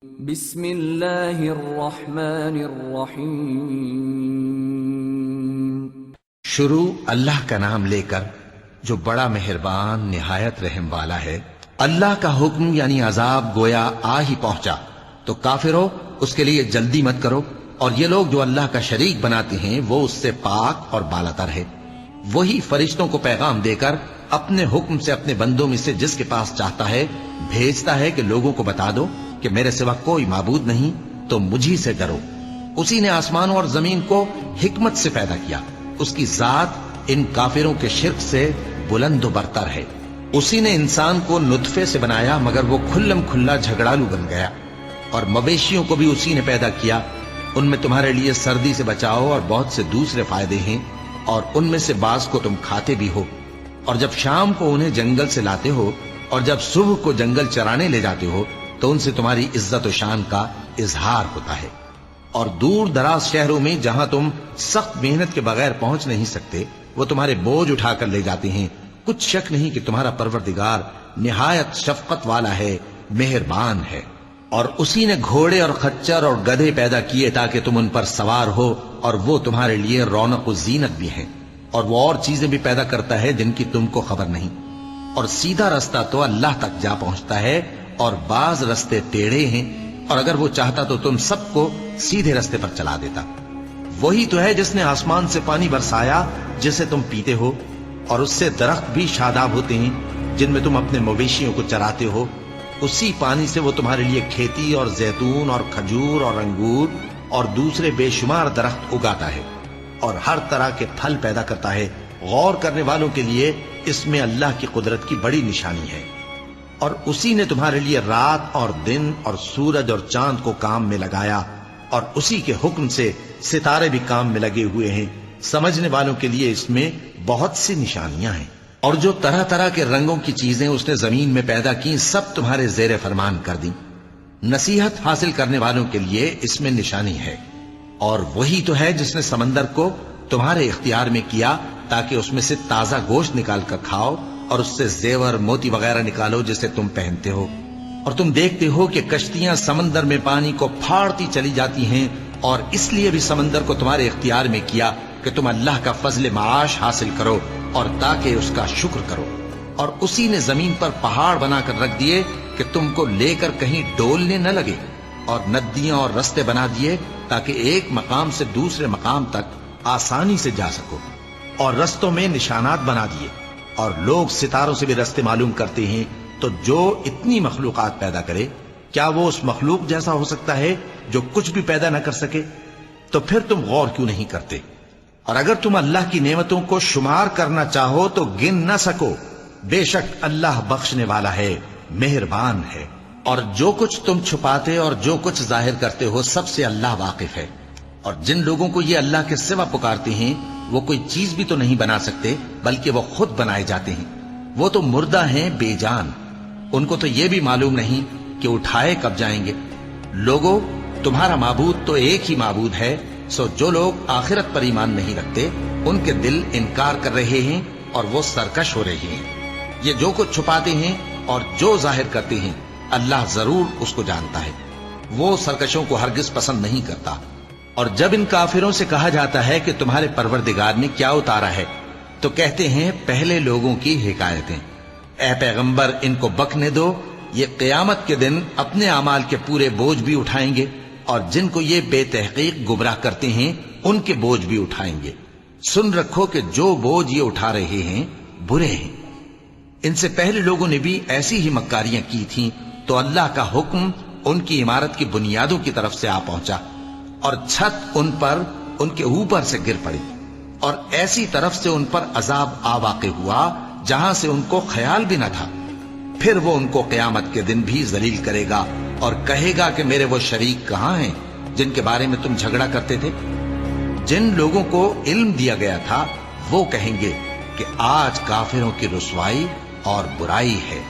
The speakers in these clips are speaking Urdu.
بسم اللہ الرحمن الرحیم۔ شروع اللہ کا نام لے کر جو بڑا مہربان نہایت رحم والا ہے۔ اللہ کا حکم یعنی عذاب گویا آ ہی پہنچا تو کافروں اس کے لیے جلدی مت کرو، اور یہ لوگ جو اللہ کا شریک بناتے ہیں وہ اس سے پاک اور بالاتر ہے۔ وہی فرشتوں کو پیغام دے کر اپنے حکم سے اپنے بندوں میں سے جس کے پاس چاہتا ہے بھیجتا ہے کہ لوگوں کو بتا دو کہ میرے سوا کوئی معبود نہیں، تو مجھی سے ڈرو۔ اسی نے آسمانوں اور زمین کو حکمت سے پیدا کیا، اس کی ذات ان کافروں کے شرک سے بلند و برتر ہے۔ اسی نے انسان کو نطفے سے بنایا مگر وہ کھلم کھلا جھگڑالو بن گیا، اور مویشیوں کو بھی اسی نے پیدا کیا، ان میں تمہارے لیے سردی سے بچاؤ اور بہت سے دوسرے فائدے ہیں، اور ان میں سے بعض کو تم کھاتے بھی ہو، اور جب شام کو انہیں جنگل سے لاتے ہو اور جب صبح کو جنگل چرانے لے جاتے ہو تو ان سے تمہاری عزت و شان کا اظہار ہوتا ہے۔ اور دور دراز شہروں میں جہاں تم سخت محنت کے بغیر پہنچ نہیں سکتے وہ تمہارے بوجھ اٹھا کر لے جاتے ہیں۔ کچھ شک نہیں کہ تمہارا پروردگار نہایت شفقت والا ہے، مہربان ہے۔ اور اسی نے گھوڑے اور خچر اور گدھے پیدا کیے تاکہ تم ان پر سوار ہو، اور وہ تمہارے لیے رونق و زینت بھی ہیں، اور وہ اور چیزیں بھی پیدا کرتا ہے جن کی تم کو خبر نہیں۔ اور سیدھا رستہ تو اللہ تک جا پہنچتا ہے، اور بعض رستے ٹیڑھے ہیں، اور اگر وہ چاہتا تو تم سب کو سیدھے رستے پر چلا دیتا۔ وہی تو ہے جس نے آسمان سے پانی برسایا جسے تم پیتے ہو، اور اس سے درخت بھی شاداب ہوتے ہیں جن میں تم اپنے مویشیوں کو چراتے ہو۔ اسی پانی سے وہ تمہارے لیے کھیتی اور زیتون اور کھجور اور انگور اور دوسرے بے شمار درخت اگاتا ہے، اور ہر طرح کے پھل پیدا کرتا ہے۔ غور کرنے والوں کے لیے اس میں اللہ کی قدرت کی بڑی نشانی ہے۔ اور اسی نے تمہارے لیے رات اور دن اور سورج اور چاند کو کام میں لگایا، اور اسی کے حکم سے ستارے بھی کام میں لگے ہوئے ہیں۔ سمجھنے والوں کے لیے اس میں بہت سی نشانیاں ہیں۔ اور جو طرح طرح کے رنگوں کی چیزیں اس نے زمین میں پیدا کی سب تمہارے زیر فرمان کر دیں۔ نصیحت حاصل کرنے والوں کے لیے اس میں نشانی ہے۔ اور وہی تو ہے جس نے سمندر کو تمہارے اختیار میں کیا تاکہ اس میں سے تازہ گوشت نکال کر کھاؤ، اور اس سے زیور موتی وغیرہ نکالو جسے تم پہنتے ہو۔ اور تم دیکھتے ہو کہ کشتیاں سمندر میں پانی کو پھاڑتی چلی جاتی ہیں، اور اس لیے بھی سمندر کو تمہارے اختیار میں کیا کہ تم اللہ کا فضل معاش حاصل کرو اور تاکہ اس کا شکر کرو۔ اور اسی نے زمین پر پہاڑ بنا کر رکھ دیے کہ تم کو لے کر کہیں ڈولنے نہ لگے، اور ندیاں اور رستے بنا دیے تاکہ ایک مقام سے دوسرے مقام تک آسانی سے جا سکو، اور رستوں میں نشانات بنا دیے۔ اور لوگ ستاروں سے بھی رستے معلوم کرتے ہیں، تو جو اتنی مخلوقات پیدا کرے کیا وہ اس مخلوق جیسا ہو سکتا ہے جو کچھ بھی پیدا نہ کر سکے؟ تو پھر تم غور کیوں نہیں کرتے؟ اور اگر تم اللہ کی نعمتوں کو شمار کرنا چاہو تو گن نہ سکو۔ بے شک اللہ بخشنے والا ہے، مہربان ہے۔ اور جو کچھ تم چھپاتے اور جو کچھ ظاہر کرتے ہو سب سے اللہ واقف ہے۔ اور جن لوگوں کو یہ اللہ کے سوا پکارتے ہیں وہ کوئی چیز بھی تو نہیں بنا سکتے بلکہ وہ خود بنائے جاتے ہیں۔ وہ تو مردہ ہیں بے جان، ان کو تو یہ بھی معلوم نہیں کہ اٹھائے کب جائیں گے۔ لوگوں، تمہارا معبود تو ایک ہی معبود ہے، سو جو لوگ آخرت پر ایمان نہیں رکھتے ان کے دل انکار کر رہے ہیں اور وہ سرکش ہو رہے ہیں۔ یہ جو کچھ چھپاتے ہیں اور جو ظاہر کرتے ہیں اللہ ضرور اس کو جانتا ہے، وہ سرکشوں کو ہرگز پسند نہیں کرتا۔ اور جب ان کافروں سے کہا جاتا ہے کہ تمہارے پروردگار نے کیا اتارا ہے تو کہتے ہیں پہلے لوگوں کی حکایتیں۔ اے پیغمبر ان کو بکنے دو، یہ قیامت کے دن اپنے اعمال کے پورے بوجھ بھی اٹھائیں گے، اور جن کو یہ بے تحقیق گمراہ کرتے ہیں ان کے بوجھ بھی اٹھائیں گے۔ سن رکھو کہ جو بوجھ یہ اٹھا رہے ہیں برے ہیں۔ ان سے پہلے لوگوں نے بھی ایسی ہی مکاریاں کی تھیں تو اللہ کا حکم ان کی عمارت کی بنیادوں کی طرف سے آ پہنچا، اور چھت ان پر ان کے اوپر سے گر پڑی، اور ایسی طرف سے ان پر عذاب آ واقع ہوا جہاں سے ان کو خیال بھی نہ تھا۔ پھر وہ ان کو قیامت کے دن بھی ذلیل کرے گا اور کہے گا کہ میرے وہ شریک کہاں ہیں جن کے بارے میں تم جھگڑا کرتے تھے؟ جن لوگوں کو علم دیا گیا تھا وہ کہیں گے کہ آج کافروں کی رسوائی اور برائی ہے۔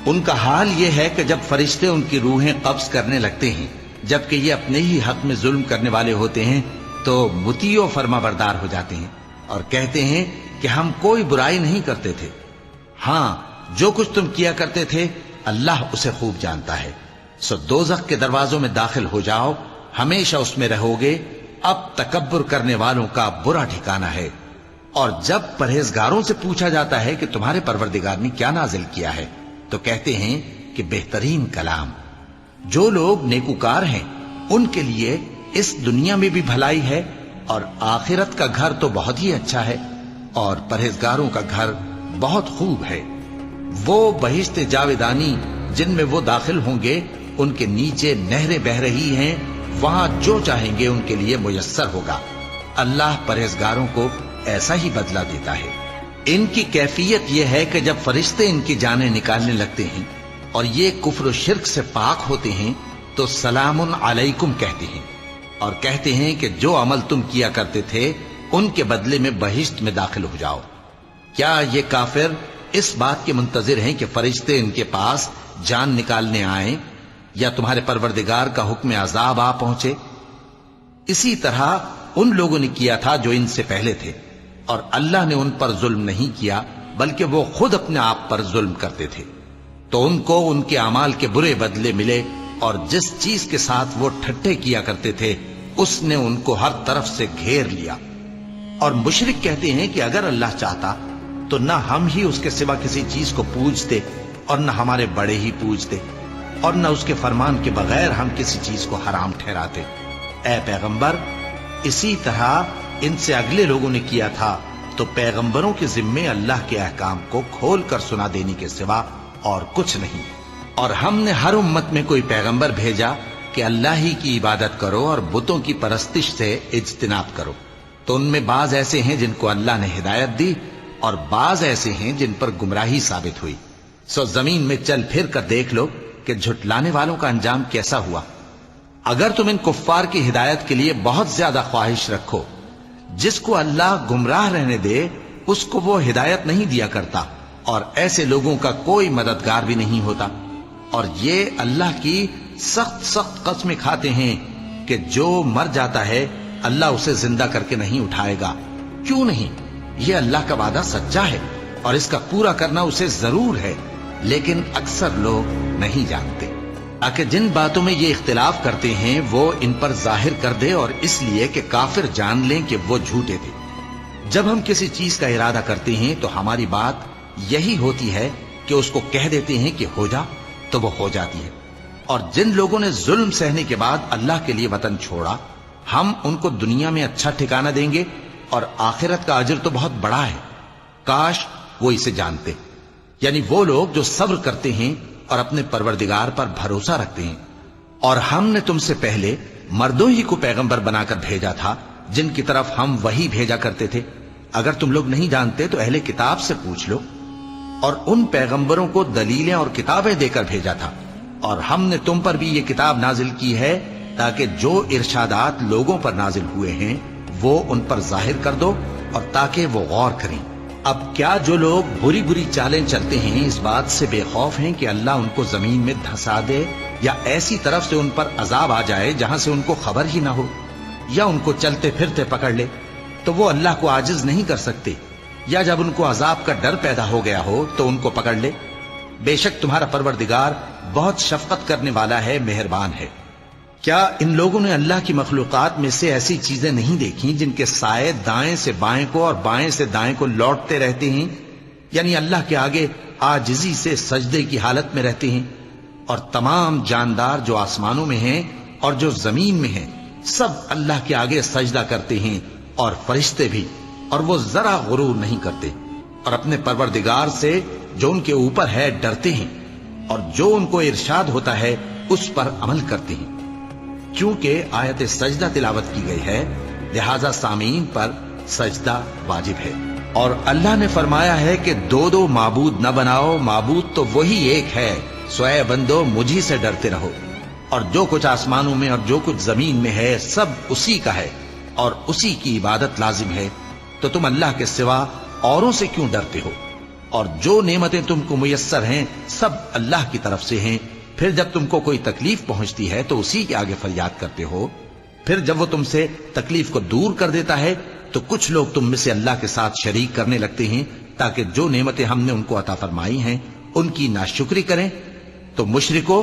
ان کا حال یہ ہے کہ جب فرشتے ان کی روحیں قبض کرنے لگتے ہیں جبکہ یہ اپنے ہی حق میں ظلم کرنے والے ہوتے ہیں تو مطیع و فرما بردار ہو جاتے ہیں اور کہتے ہیں کہ ہم کوئی برائی نہیں کرتے تھے۔ ہاں، جو کچھ تم کیا کرتے تھے اللہ اسے خوب جانتا ہے۔ سو دوزخ کے دروازوں میں داخل ہو جاؤ، ہمیشہ اس میں رہو گے، اب تکبر کرنے والوں کا برا ٹھکانہ ہے۔ اور جب پرہیزگاروں سے پوچھا جاتا ہے کہ تمہارے پروردگار نے کیا نازل کیا ہے تو کہتے ہیں کہ بہترین کلام۔ جو لوگ نیکوکار ہیں ان کے لیے اس دنیا میں بھی بھلائی ہے اور آخرت کا گھر تو بہت ہی اچھا ہے، اور پرہیزگاروں کا گھر بہت خوب ہے۔ وہ بہشت جاویدانی جن میں وہ داخل ہوں گے، ان کے نیچے نہریں بہہ رہی ہیں، وہاں جو چاہیں گے ان کے لیے میسر ہوگا۔ اللہ پرہیزگاروں کو ایسا ہی بدلہ دیتا ہے۔ ان کی کیفیت یہ ہے کہ جب فرشتے ان کی جانیں نکالنے لگتے ہیں اور یہ کفر و شرک سے پاک ہوتے ہیں تو سلام علیکم کہتے ہیں، اور کہتے ہیں کہ جو عمل تم کیا کرتے تھے ان کے بدلے میں بہشت میں داخل ہو جاؤ۔ کیا یہ کافر اس بات کے منتظر ہیں کہ فرشتے ان کے پاس جان نکالنے آئیں یا تمہارے پروردگار کا حکم عذاب آ پہنچے؟ اسی طرح ان لوگوں نے کیا تھا جو ان سے پہلے تھے، اور اللہ نے ان پر ظلم نہیں کیا بلکہ وہ خود اپنے آپ پر ظلم کرتے تھے۔ تو ان کو ان کے اعمال کے برے بدلے ملے، اور جس چیز کے ساتھ وہ ٹھٹھے کیا کرتے تھے اس نے ان کو ہر طرف سے گھیر لیا۔ اور مشرک کہتے ہیں کہ اگر اللہ چاہتا تو نہ ہم ہی اس کے سوا کسی چیز کو پوجتے اور نہ ہمارے بڑے ہی پوجتے، اور نہ اس کے فرمان کے بغیر ہم کسی چیز کو حرام ٹھہراتے۔ اے پیغمبر، اسی طرح ان سے اگلے لوگوں نے کیا تھا، تو پیغمبروں کے ذمے اللہ کے احکام کو کھول کر سنا دینے کے سوا اور کچھ نہیں۔ اور ہم نے ہر امت میں کوئی پیغمبر بھیجا کہ اللہ ہی کی عبادت کرو اور بتوں کی پرستش سے اجتناب کرو، تو ان میں بعض ایسے ہیں جن کو اللہ نے ہدایت دی اور بعض ایسے ہیں جن پر گمراہی ثابت ہوئی۔ سو زمین میں چل پھر کر دیکھ لو کہ جھٹلانے والوں کا انجام کیسا ہوا۔ اگر تم ان کفار کی ہدایت کے لیے بہت زیادہ خواہش رکھو، جس کو اللہ گمراہ رہنے دے اس کو وہ ہدایت نہیں دیا کرتا، اور ایسے لوگوں کا کوئی مددگار بھی نہیں ہوتا۔ اور یہ اللہ کی سخت سخت قسمیں کھاتے ہیں کہ جو مر جاتا ہے اللہ اسے زندہ کر کے نہیں اٹھائے گا۔ کیوں نہیں؟ یہ اللہ کا وعدہ سچا ہے اور اس کا پورا کرنا اسے ضرور ہے، لیکن اکثر لوگ نہیں جانتے۔ تاکہ جن باتوں میں یہ اختلاف کرتے ہیں وہ ان پر ظاہر کر دے، اور اس لیے کہ کافر جان لیں کہ وہ جھوٹے تھے۔ جب ہم کسی چیز کا ارادہ کرتے ہیں تو ہماری بات یہی ہوتی ہے کہ اس کو کہہ دیتے ہیں کہ ہو جا، تو وہ ہو جاتی ہے۔ اور جن لوگوں نے ظلم سہنے کے بعد اللہ کے لیے وطن چھوڑا، ہم ان کو دنیا میں اچھا ٹھکانہ دیں گے، اور آخرت کا اجر تو بہت بڑا ہے۔ کاش وہ اسے جانتے، یعنی وہ لوگ جو صبر کرتے ہیں اور اپنے پروردگار پر بھروسہ رکھتے ہیں۔ اور ہم نے تم سے پہلے مردوں ہی کو پیغمبر بنا کر بھیجا تھا جن کی طرف ہم وحی بھیجا کرتے تھے۔ اگر تم لوگ نہیں جانتے تو اہل کتاب سے پوچھ لو۔ اور ان پیغمبروں کو دلیلیں اور کتابیں دے کر بھیجا تھا، اور ہم نے تم پر بھی یہ کتاب نازل کی ہے تاکہ جو ارشادات لوگوں پر نازل ہوئے ہیں وہ ان پر ظاہر کر دو، اور تاکہ وہ غور کریں۔ اب کیا جو لوگ بری بری چالیں چلتے ہیں اس بات سے بے خوف ہیں کہ اللہ ان کو زمین میں دھسا دے، یا ایسی طرف سے ان پر عذاب آ جائے جہاں سے ان کو خبر ہی نہ ہو، یا ان کو چلتے پھرتے پکڑ لے، تو وہ اللہ کو عاجز نہیں کر سکتے، یا جب ان کو عذاب کا ڈر پیدا ہو گیا ہو تو ان کو پکڑ لے؟ بے شک تمہارا پروردگار بہت شفقت کرنے والا ہے، مہربان ہے۔ کیا ان لوگوں نے اللہ کی مخلوقات میں سے ایسی چیزیں نہیں دیکھی جن کے سائے دائیں سے بائیں کو اور بائیں سے دائیں کو لوٹتے رہتے ہیں، یعنی اللہ کے آگے عاجزی سے سجدے کی حالت میں رہتے ہیں؟ اور تمام جاندار جو آسمانوں میں ہیں اور جو زمین میں ہیں سب اللہ کے آگے سجدہ کرتے ہیں، اور فرشتے بھی، اور وہ ذرا غرور نہیں کرتے، اور اپنے پروردگار سے جو ان کے اوپر ہے ڈرتے ہیں، اور جو ان کو ارشاد ہوتا ہے اس پر عمل کرتے ہیں۔ چونکہ آیت سجدہ تلاوت کی گئی ہے لہذا سامعین پر سجدہ واجب ہے۔ اور اللہ نے فرمایا ہے کہ دو دو معبود نہ بناؤ، معبود تو وہی ایک ہے، سو اے بندو مجھی سے ڈرتے رہو۔ اور جو کچھ آسمانوں میں اور جو کچھ زمین میں ہے سب اسی کا ہے، اور اسی کی عبادت لازم ہے، تو تم اللہ کے سوا اوروں سے کیوں ڈرتے ہو؟ اور جو نعمتیں تم کو میسر ہیں سب اللہ کی طرف سے ہیں۔ پھر جب تم کو کوئی تکلیف پہنچتی ہے تو اسی کے آگے فریاد کرتے ہو، پھر جب وہ تم سے تکلیف کو دور کر دیتا ہے تو کچھ لوگ تم میں سے اللہ کے ساتھ شریک کرنے لگتے ہیں تاکہ جو نعمتیں ہم نے ان کو عطا فرمائی ہیں ان کی ناشکری کریں۔ تو مشرکو،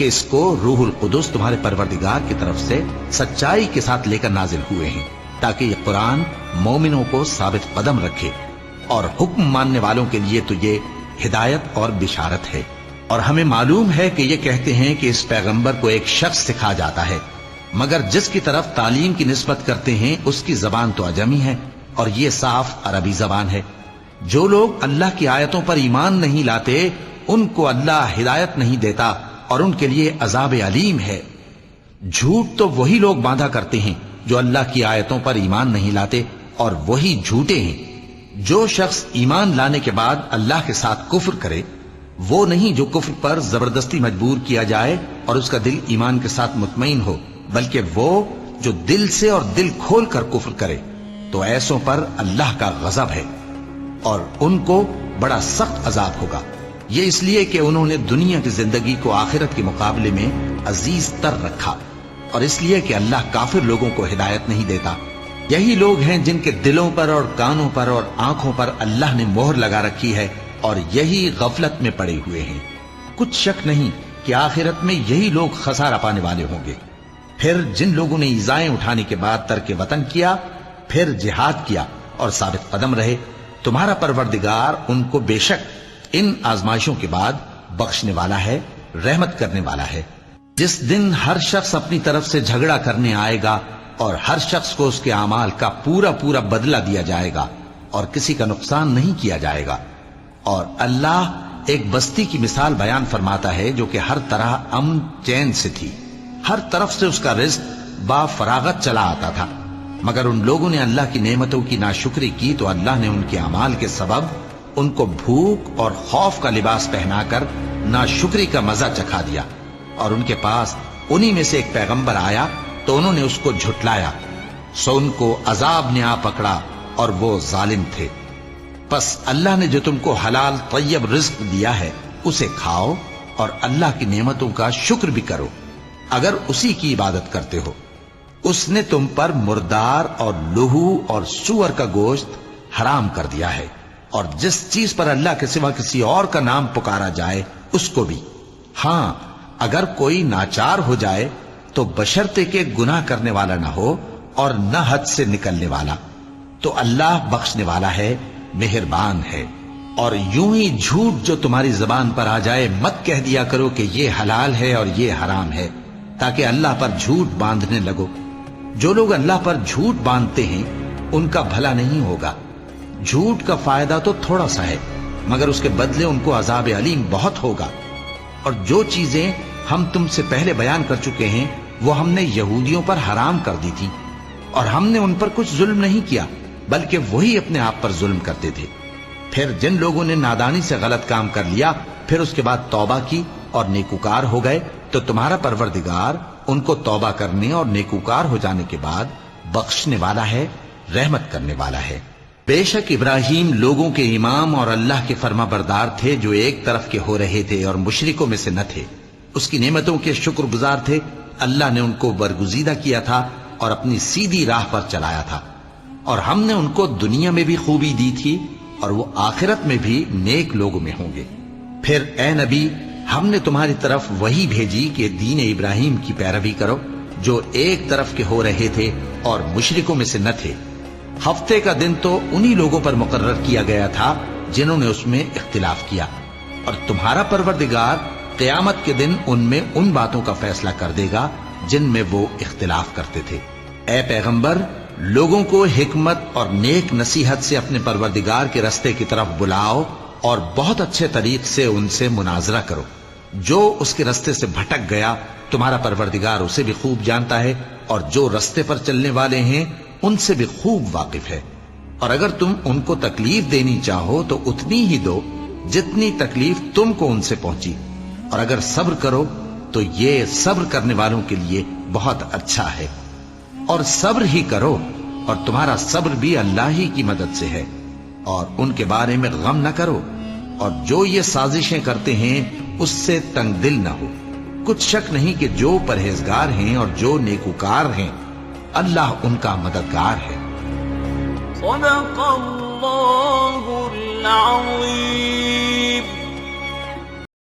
کہ اس کو روح القدس تمہارے پروردگار کی طرف سے سچائی کے ساتھ لے کر نازل ہوئے ہیں، تاکہ یہ قرآن مومنوں کو ثابت قدم رکھے، اور حکم ماننے والوں کے لیے تو یہ ہدایت اور بشارت ہے۔ اور ہمیں معلوم ہے کہ یہ کہتے ہیں کہ اس پیغمبر کو ایک شخص سکھا جاتا ہے، مگر جس کی طرف تعلیم کی نسبت کرتے ہیں اس کی زبان تو عجمی ہے اور یہ صاف عربی زبان ہے۔ جو لوگ اللہ کی آیتوں پر ایمان نہیں لاتے ان کو اللہ ہدایت نہیں دیتا اور ان کے لیے عذاب علیم ہے۔ جھوٹ تو وہی لوگ باندھا کرتے ہیں جو اللہ کی آیتوں پر ایمان نہیں لاتے، اور وہی جھوٹے ہیں۔ جو شخص ایمان لانے کے بعد اللہ کے ساتھ کفر کرے، وہ نہیں جو کفر پر زبردستی مجبور کیا جائے اور اس کا دل ایمان کے ساتھ مطمئن ہو، بلکہ وہ جو دل سے اور دل کھول کر کفر کرے، تو ایسوں پر اللہ کا غضب ہے اور ان کو بڑا سخت عذاب ہوگا۔ یہ اس لیے کہ انہوں نے دنیا کی زندگی کو آخرت کے مقابلے میں عزیز تر رکھا، اور اس لیے کہ اللہ کافر لوگوں کو ہدایت نہیں دیتا۔ یہی لوگ ہیں جن کے دلوں پر اور کانوں پر اور آنکھوں پر اللہ نے مہر لگا رکھی ہے، اور یہی غفلت میں پڑے ہوئے ہیں۔ کچھ شک نہیں کہ آخرت میں یہی لوگ خسارہ پانے والے ہوں گے۔ پھر جن لوگوں نے ایذائیں اٹھانے کے بعد ترک وطن کیا، پھر جہاد کیا اور ثابت قدم رہے، تمہارا پروردگار ان کو بے شک ان آزمائشوں کے بعد بخشنے والا ہے، رحمت کرنے والا ہے۔ جس دن ہر شخص اپنی طرف سے جھگڑا کرنے آئے گا اور ہر شخص کو اس کے اعمال کا پورا پورا بدلہ دیا جائے گا اور کسی کا نقصان نہیں کیا جائے گا۔ اور اللہ ایک بستی کی مثال بیان فرماتا ہے جو کہ ہر طرح امن چین سے تھی، ہر طرف سے اس کا رزق با فراغت چلا آتا تھا، مگر ان لوگوں نے اللہ کی نعمتوں کی ناشکری کی تو اللہ نے ان کے اعمال کے سبب ان کو بھوک اور خوف کا لباس پہنا کر ناشکری کا مزہ چکھا دیا۔ اور ان کے پاس انہی میں سے ایک پیغمبر آیا تو انہوں نے اس کو جھٹلایا، سو ان کو عذاب نے آ پکڑا اور وہ ظالم تھے۔ پس اللہ نے جو تم کو حلال طیب رزق دیا ہے اسے کھاؤ اور اللہ کی نعمتوں کا شکر بھی کرو اگر اسی کی عبادت کرتے ہو۔ اس نے تم پر مردار اور لہو اور سور کا گوشت حرام کر دیا ہے، اور جس چیز پر اللہ کے سوا کسی اور کا نام پکارا جائے اس کو بھی۔ ہاں، اگر کوئی ناچار ہو جائے تو بشرطے کہ گناہ کرنے والا نہ ہو اور نہ حد سے نکلنے والا، تو اللہ بخشنے والا ہے، مہربان ہے۔ اور یوں ہی جھوٹ جو تمہاری زبان پر آ جائے مت کہہ دیا کرو کہ یہ حلال ہے اور یہ حرام ہے، تاکہ اللہ پر جھوٹ باندھنے لگو۔ جو لوگ اللہ پر جھوٹ باندھتے ہیں ان کا بھلا نہیں ہوگا۔ جھوٹ کا فائدہ تو تھوڑا سا ہے، مگر اس کے بدلے ان کو عذاب علیم بہت ہوگا۔ اور جو چیزیں ہم تم سے پہلے بیان کر چکے ہیں وہ ہم نے یہودیوں پر حرام کر دی تھی، اور ہم نے ان پر کچھ ظلم نہیں کیا بلکہ وہی اپنے آپ پر ظلم کرتے تھے۔ پھر جن لوگوں نے نادانی سے غلط کام کر لیا پھر اس کے بعد توبہ کی اور نیکوکار ہو گئے تو تمہارا پروردگار ان کو توبہ کرنے اور نیکوکار ہو جانے کے بعد بخشنے والا ہے، رحمت کرنے والا ہے۔ بے شک ابراہیم لوگوں کے امام اور اللہ کے فرما بردار تھے جو ایک طرف کے ہو رہے تھے اور مشرکوں میں سے نہ تھے۔ اس کی نعمتوں کے شکر گزار تھے۔ اللہ نے ان کو برگزیدہ کیا تھا اور اپنی سیدھی راہ پر چلایا تھا، اور ہم نے ان کو دنیا میں بھی خوبی دی تھی اور وہ آخرت میں بھی نیک لوگوں میں ہوں گے۔ پھر اے نبی، ہم نے تمہاری طرف وہی بھیجی کہ دین ابراہیم کی پیروی کرو جو ایک طرف کے ہو رہے تھے اور مشرکوں میں سے نہ تھے۔ ہفتے کا دن تو انہی لوگوں پر مقرر کیا گیا تھا جنہوں نے اس میں اختلاف کیا، اور تمہارا پروردگار قیامت کے دن ان میں ان باتوں کا فیصلہ کر دے گا جن میں وہ اختلاف کرتے تھے۔ اے پیغمبر، لوگوں کو حکمت اور نیک نصیحت سے اپنے پروردگار کے رستے کی طرف بلاؤ اور بہت اچھے طریق سے ان سے مناظرہ کرو۔ جو اس کے رستے سے بھٹک گیا تمہارا پروردگار اسے بھی خوب جانتا ہے، اور جو رستے پر چلنے والے ہیں ان سے بھی خوب واقف ہے۔ اور اگر تم ان کو تکلیف دینی چاہو تو اتنی ہی دو جتنی تکلیف تم کو ان سے پہنچی، اور اگر صبر کرو تو یہ صبر کرنے والوں کے لیے بہت اچھا ہے۔ اور صبر ہی کرو، اور تمہارا صبر بھی اللہ ہی کی مدد سے ہے، اور ان کے بارے میں غم نہ کرو، اور جو یہ سازشیں کرتے ہیں اس سے تنگ دل نہ ہو۔ کچھ شک نہیں کہ جو پرہیزگار ہیں اور جو نیکوکار ہیں اللہ ان کا مددگار ہے۔ صدق اللہ العظیم۔